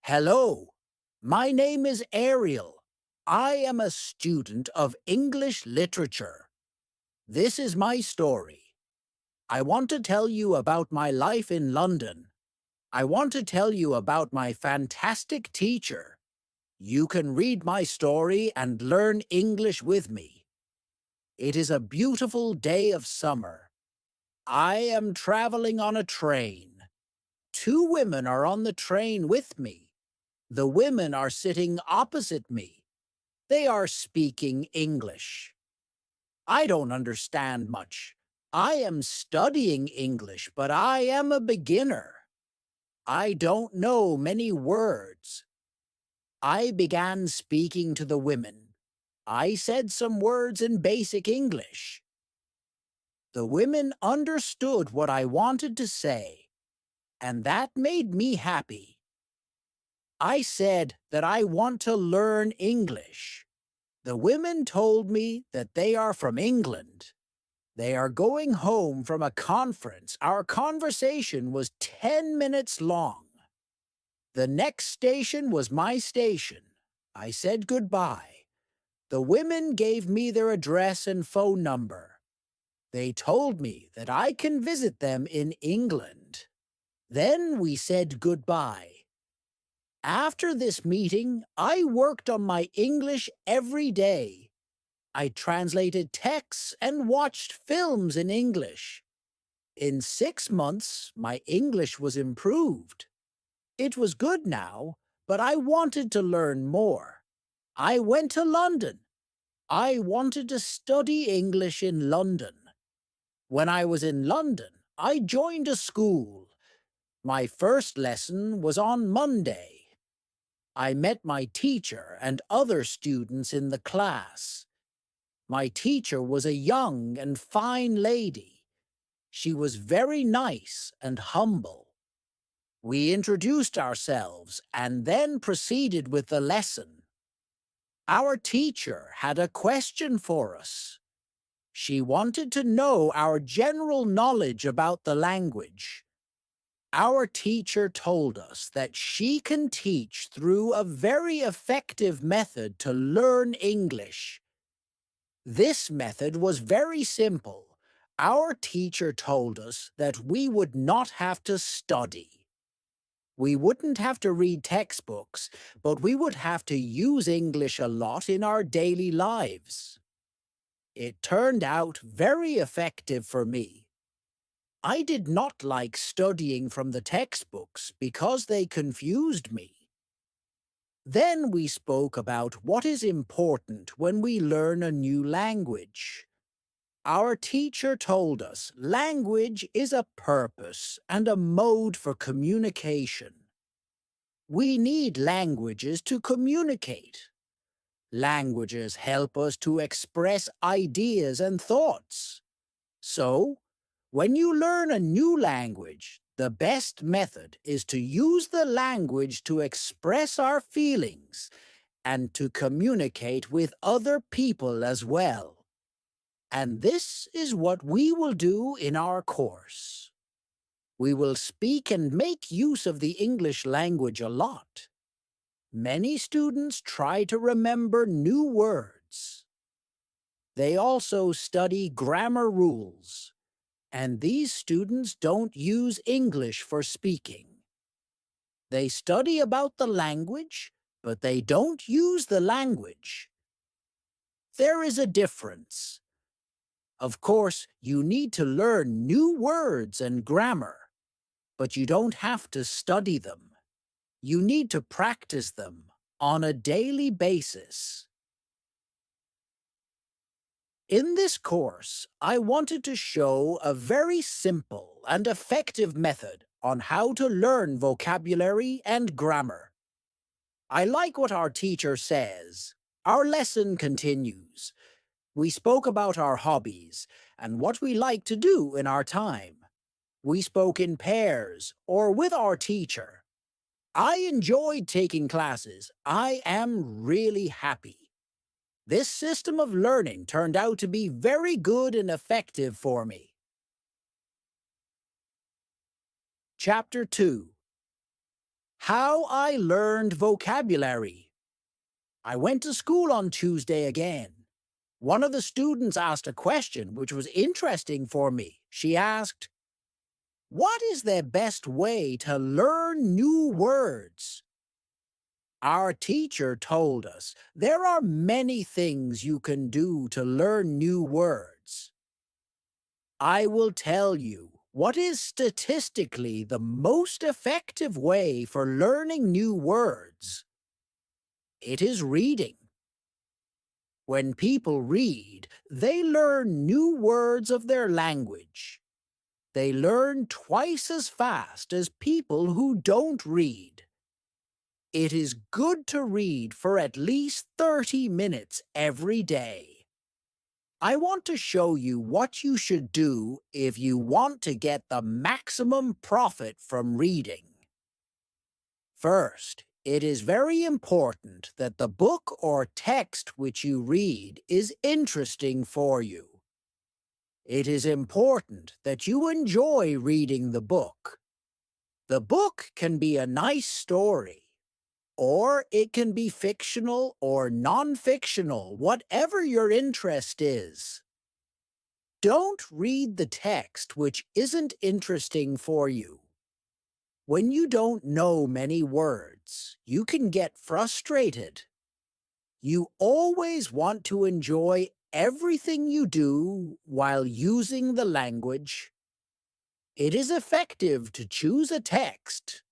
Hello, my name is Ariel. I am a student of English literature. This is my story. I want to tell you about my life in London. I want to tell you about my fantastic teacher. You can read my story and learn English with me. It is a beautiful day of summer. I am traveling on a train. Two women are on the train with me. The women are sitting opposite me. They are speaking English. I don't understand much. I am studying English, but I am a beginner. I don't know many words. I began speaking to the women. I said some words in basic English. The women understood what I wanted to say, and that made me happy. I said that I want to learn English. The women told me that they are from England. They are going home from a conference. Our conversation was 10 minutes long. The next station was my station. I said goodbye. The women gave me their address and phone number. They told me that I can visit them in England. Then we said goodbye. After this meeting, I worked on my English every day. I translated texts and watched films in English. In 6 months, my English was improved. It was good now, but I wanted to learn more. I went to London. I wanted to study English in London. When I was in London, I joined a school. My first lesson was on Monday. I met my teacher and other students in the class. My teacher was a young and fine lady. She was very nice and humble. We introduced ourselves and then proceeded with the lesson. Our teacher had a question for us. She wanted to know our general knowledge about the language. Our teacher told us that she can teach through a very effective method to learn English. This method was very simple. Our teacher told us that we would not have to study. We wouldn't have to read textbooks, but we would have to use English a lot in our daily lives. It turned out very effective for me. I did not like studying from the textbooks because they confused me. Then we spoke about what is important when we learn a new language. Our teacher told us language is a purpose and a mode for communication. We need languages to communicate. Languages help us to express ideas and thoughts. So, when you learn a new language, the best method is to use the language to express our feelings and to communicate with other people as well. And this is what we will do in our course. We will speak and make use of the English language a lot. Many students try to remember new words. They also study grammar rules. And these students don't use English for speaking. They study about the language, but they don't use the language. There is a difference. Of course, you need to learn new words and grammar, but you don't have to study them. You need to practice them on a daily basis. In this course, I wanted to show a very simple and effective method on how to learn vocabulary and grammar. I like what our teacher says. Our lesson continues. We spoke about our hobbies and what we like to do in our time. We spoke in pairs or with our teacher. I enjoyed taking classes. I am really happy. This system of learning turned out to be very good and effective for me. Chapter 2. How I learned vocabulary. I went to school on Tuesday again. One of the students asked a question which was interesting for me. She asked, "What is the best way to learn new words?" Our teacher told us there are many things you can do to learn new words. I will tell you what is statistically the most effective way for learning new words. It is reading. When people read, they learn new words of their language. They learn twice as fast as people who don't read. It is good to read for at least 30 minutes every day. I want to show you what you should do if you want to get the maximum profit from reading. First, it is very important that the book or text which you read is interesting for you. It is important that you enjoy reading the book. The book can be a nice story, or it can be fictional or non-fictional, whatever your interest is. Don't read the text which isn't interesting for you. When you don't know many words, you can get frustrated. You always want to enjoy everything you do while using the language. It is effective to choose a text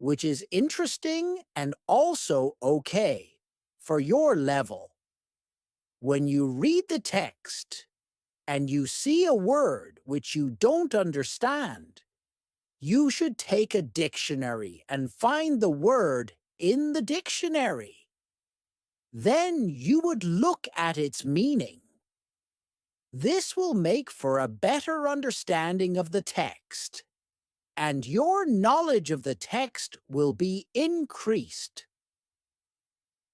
which is interesting and also okay for your level. When you read the text and you see a word which you don't understand, you should take a dictionary and find the word in the dictionary. Then you would look at its meaning. This will make for a better understanding of the text, and your knowledge of the text will be increased.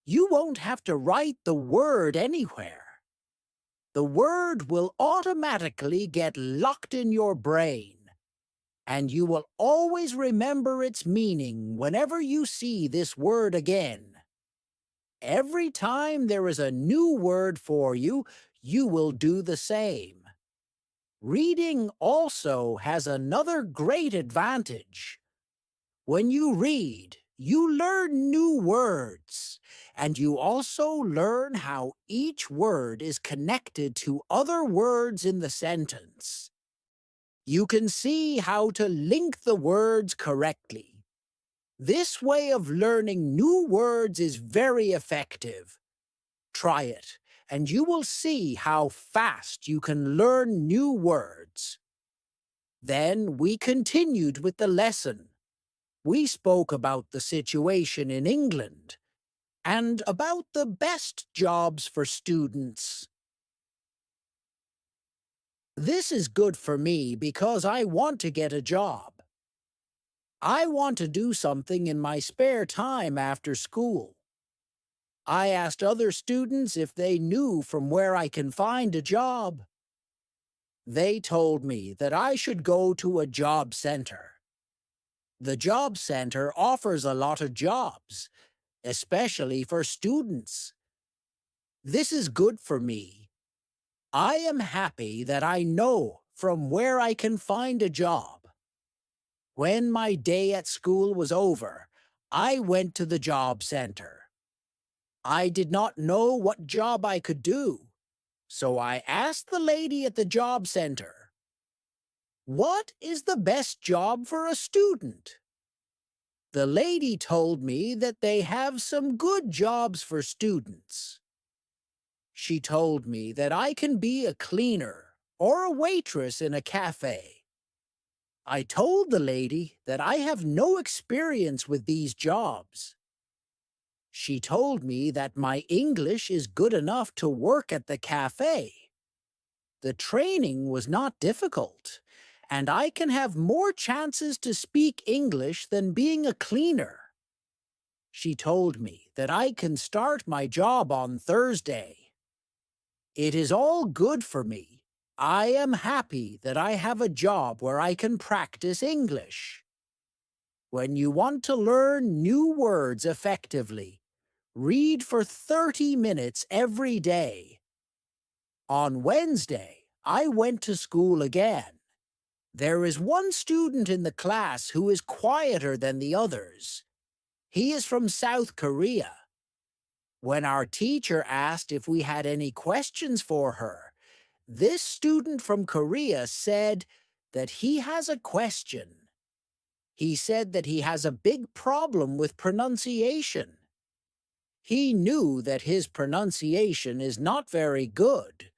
You won't have to write the word anywhere. The word will automatically get locked in your brain, and you will always remember its meaning whenever you see this word again. Every time there is a new word for you, you will do the same. Reading also has another great advantage. When you read, you learn new words, and you also learn how each word is connected to other words in the sentence. You can see how to link the words correctly. This way of learning new words is very effective. Try it, and you will see how fast you can learn new words. Then we continued with the lesson. We spoke about the situation in England and about the best jobs for students. This is good for me because I want to get a job. I want to do something in my spare time after school. I asked other students if they knew from where I can find a job. They told me that I should go to a job center. The job center offers a lot of jobs, especially for students. This is good for me. I am happy that I know from where I can find a job. When my day at school was over, I went to the job center. I did not know what job I could do, so I asked the lady at the job center, "What is the best job for a student?" The lady told me that they have some good jobs for students. She told me that I can be a cleaner or a waitress in a cafe. I told the lady that I have no experience with these jobs. She told me that my English is good enough to work at the cafe. The training was not difficult, and I can have more chances to speak English than being a cleaner. She told me that I can start my job on Thursday. It is all good for me. I am happy that I have a job where I can practice English. When you want to learn new words effectively, read for 30 minutes every day. On Wednesday, I went to school again. There is one student in the class who is quieter than the others. He is from South Korea. When our teacher asked if we had any questions for her, this student from Korea said that he has a question. He said that he has a big problem with pronunciation. He knew that his pronunciation is not very good,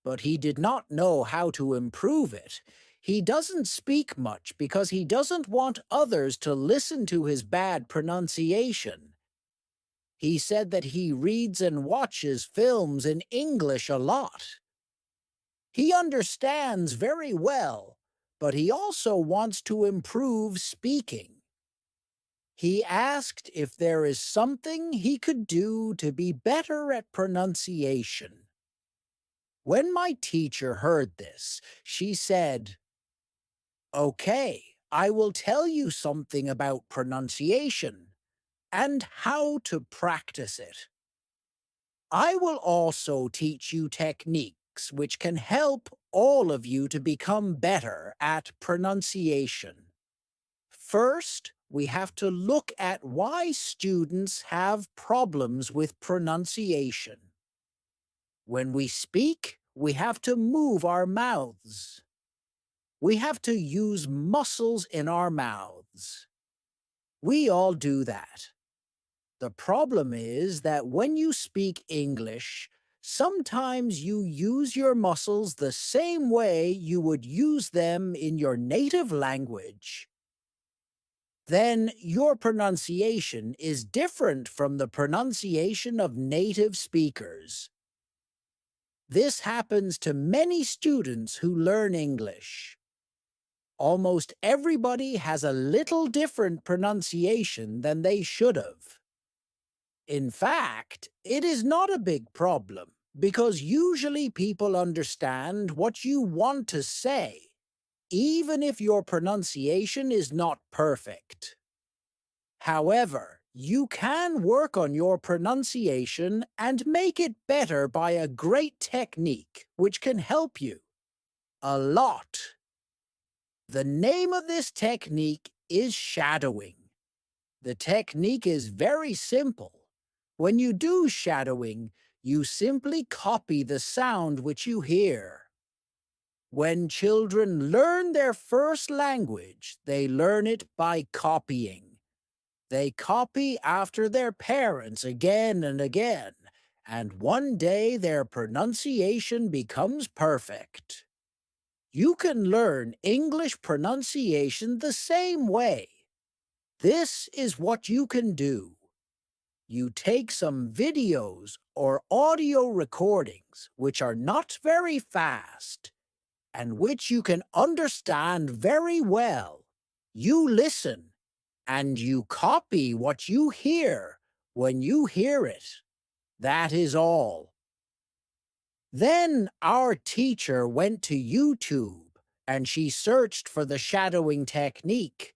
but he did not know how to improve it. He doesn't speak much because he doesn't want others to listen to his bad pronunciation. He said that he reads and watches films in English a lot. He understands very well, but he also wants to improve speaking. He asked if there is something he could do to be better at pronunciation. When my teacher heard this, she said, "Okay, I will tell you something about pronunciation and how to practice it. I will also teach you techniques which can help all of you to become better at pronunciation. First, we have to look at why students have problems with pronunciation. When we speak, we have to move our mouths. We have to use muscles in our mouths. We all do that. The problem is that when you speak English, sometimes you use your muscles the same way you would use them in your native language. Then your pronunciation is different from the pronunciation of native speakers. This happens to many students who learn English. Almost everybody has a little different pronunciation than they should have. In fact, it is not a big problem, because usually people understand what you want to say, even if your pronunciation is not perfect. However, you can work on your pronunciation and make it better by a great technique which can help you a lot. The name of this technique is shadowing. The technique is very simple. When you do shadowing, you simply copy the sound which you hear. When children learn their first language, they learn it by copying. They copy after their parents again and again, and one day their pronunciation becomes perfect. You can learn English pronunciation the same way. This is what you can do. You take some videos or audio recordings which are not very fast and which you can understand very well. You listen and you copy what you hear when you hear it. That is all. Then our teacher went to YouTube and she searched for the shadowing technique.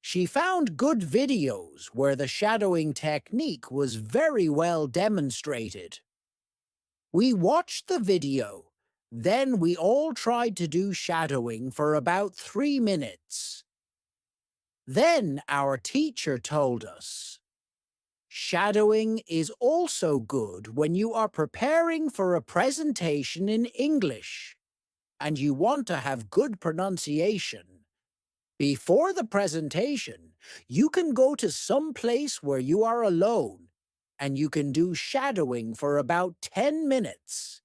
She found good videos where the shadowing technique was very well demonstrated. We watched the video, then we all tried to do shadowing for about 3 minutes. Then our teacher told us, "Shadowing is also good when you are preparing for a presentation in English, and you want to have good pronunciation. Before the presentation, you can go to some place where you are alone, and you can do shadowing for about 10 minutes.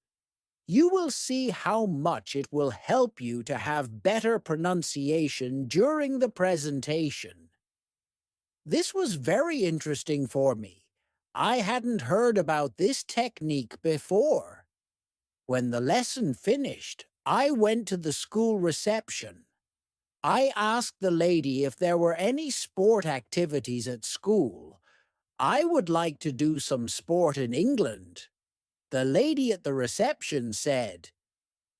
You will see how much it will help you to have better pronunciation during the presentation." This was very interesting for me. I hadn't heard about this technique before. When the lesson finished, I went to the school reception. I asked the lady if there were any sport activities at school. I would like to do some sport in England. The lady at the reception said,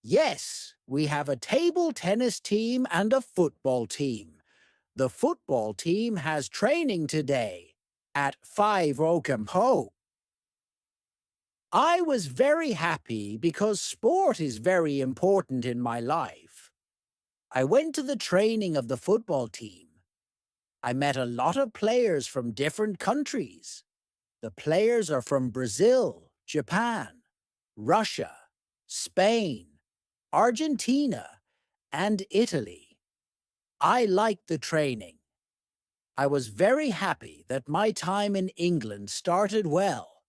"Yes, we have a table tennis team and a football team. The football team has training today at 5 Oakham Ho. I was very happy because sport is very important in my life. I went to the training of the football team. I met a lot of players from different countries. The players are from Brazil, Japan, Russia, Spain, Argentina, and Italy. I liked the training. I was very happy that my time in England started well.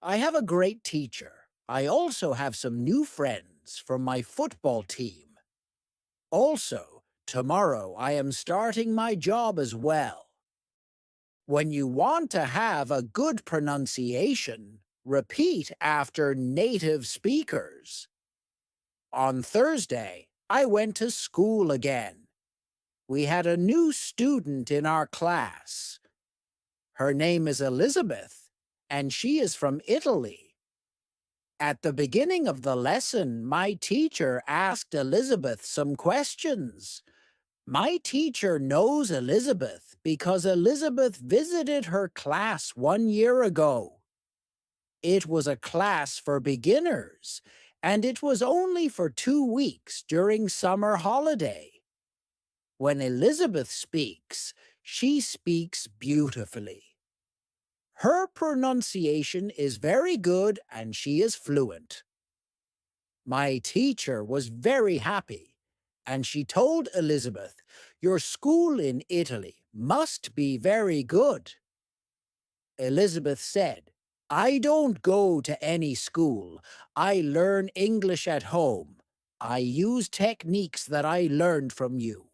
I have a great teacher. I also have some new friends from my football team. Also, tomorrow I am starting my job as well. When you want to have a good pronunciation, repeat after native speakers. On Thursday, I went to school again. We had a new student in our class. Her name is Elizabeth, and she is from Italy. At the beginning of the lesson, my teacher asked Elizabeth some questions. My teacher knows Elizabeth because Elizabeth visited her class 1 year ago. It was a class for beginners, and it was only for 2 weeks during summer holiday. When Elizabeth speaks, she speaks beautifully. Her pronunciation is very good and she is fluent. My teacher was very happy, and she told Elizabeth, "Your school in Italy must be very good." Elizabeth said, "I don't go to any school. I learn English at home. I use techniques that I learned from you.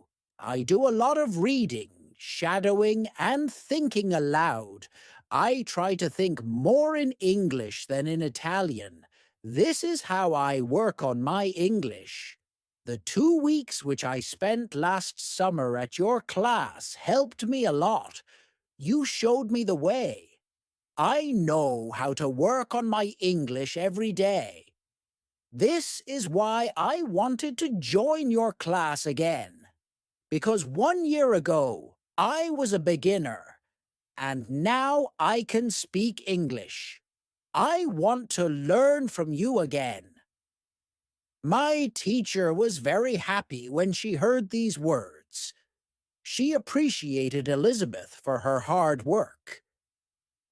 I do a lot of reading, shadowing, and thinking aloud. I try to think more in English than in Italian. This is how I work on my English. The 2 weeks which I spent last summer at your class helped me a lot. You showed me the way. I know how to work on my English every day. This is why I wanted to join your class again. Because 1 year ago, I was a beginner, and now I can speak English. I want to learn from you again." My teacher was very happy when she heard these words. She appreciated Elizabeth for her hard work.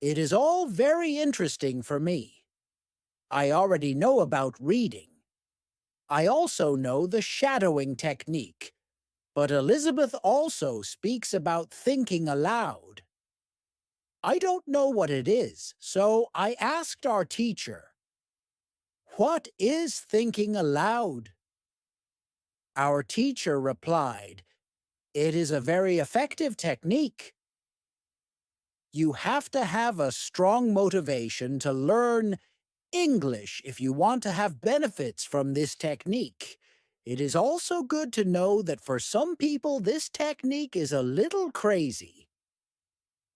It is all very interesting for me. I already know about reading. I also know the shadowing technique, but Elizabeth also speaks about thinking aloud. I don't know what it is, so I asked our teacher, "What is thinking aloud?" Our teacher replied, "It is a very effective technique. You have to have a strong motivation to learn English if you want to have benefits from this technique. It is also good to know that for some people this technique is a little crazy.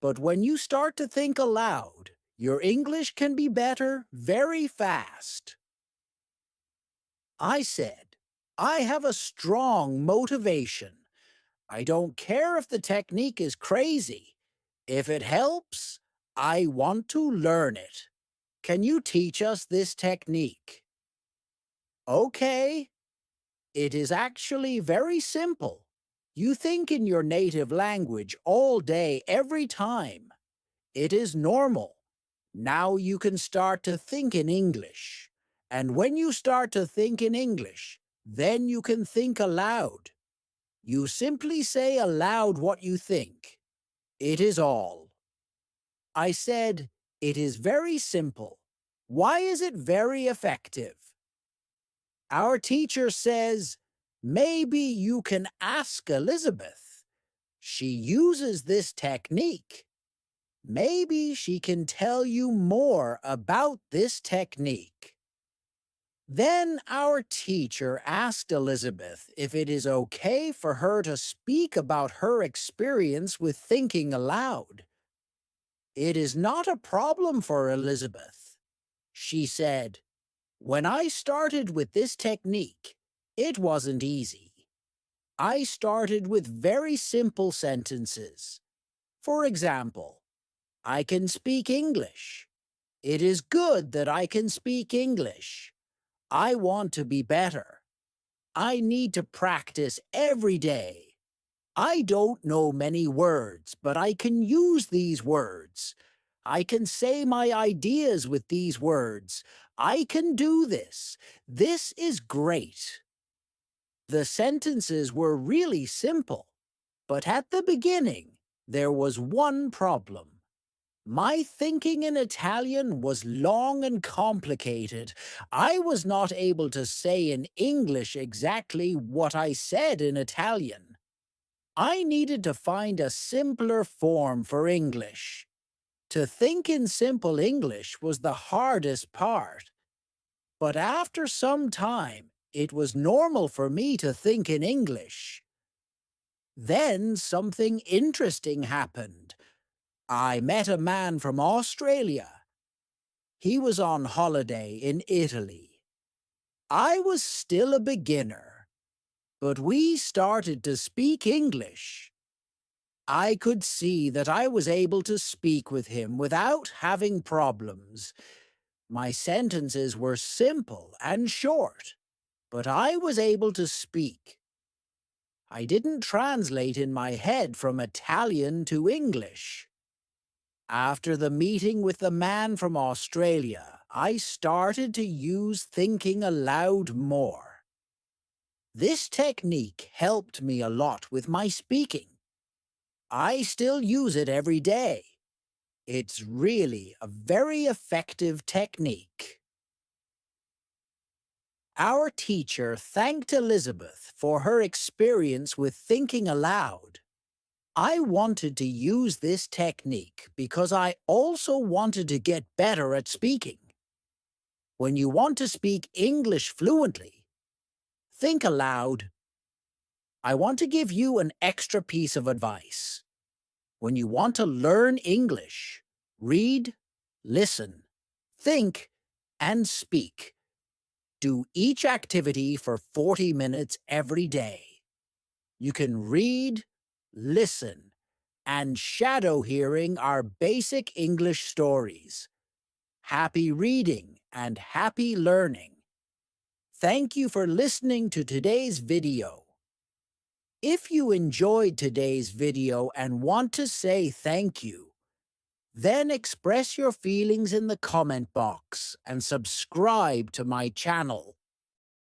But when you start to think aloud, your English can be better very fast." I said, "I have a strong motivation. I don't care if the technique is crazy. If it helps, I want to learn it. Can you teach us this technique?" Okay. It is actually very simple. You think in your native language all day, every time. It is normal. Now you can start to think in English. And when you start to think in English, then you can think aloud. You simply say aloud what you think. It is all. I said, "It is very simple. Why is it very effective?" Our teacher says, "Maybe you can ask Elizabeth. She uses this technique. Maybe she can tell you more about this technique." Then our teacher asked Elizabeth if it is okay for her to speak about her experience with thinking aloud. It is not a problem for Elizabeth. She said, "When I started with this technique, it wasn't easy. I started with very simple sentences. For example, I can speak English. It is good that I can speak English. I want to be better. I need to practice every day. I don't know many words, but I can use these words. I can say my ideas with these words. I can do this. This is great. The sentences were really simple, but at the beginning, there was one problem. My thinking in Italian was long and complicated. I was not able to say in English exactly what I said in Italian. I needed to find a simpler form for English. To think in simple English was the hardest part. But after some time, it was normal for me to think in English. Then something interesting happened. I met a man from Australia. He was on holiday in Italy. I was still a beginner, but we started to speak English. I could see that I was able to speak with him without having problems. My sentences were simple and short, but I was able to speak. I didn't translate in my head from Italian to English. After the meeting with the man from Australia, I started to use thinking aloud more. This technique helped me a lot with my speaking. I still use it every day. It's really a very effective technique. Our teacher thanked Elizabeth for her experience with thinking aloud. I wanted to use this technique because I also wanted to get better at speaking. When you want to speak English fluently, think aloud. I want to give you an extra piece of advice. When you want to learn English, read, listen, think, and speak. Do each activity for 40 minutes every day. You can read, listen, and shadow hearing are basic English stories. Happy reading and happy learning. Thank you for listening to today's video. If you enjoyed today's video and want to say thank you, then express your feelings in the comment box and subscribe to my channel.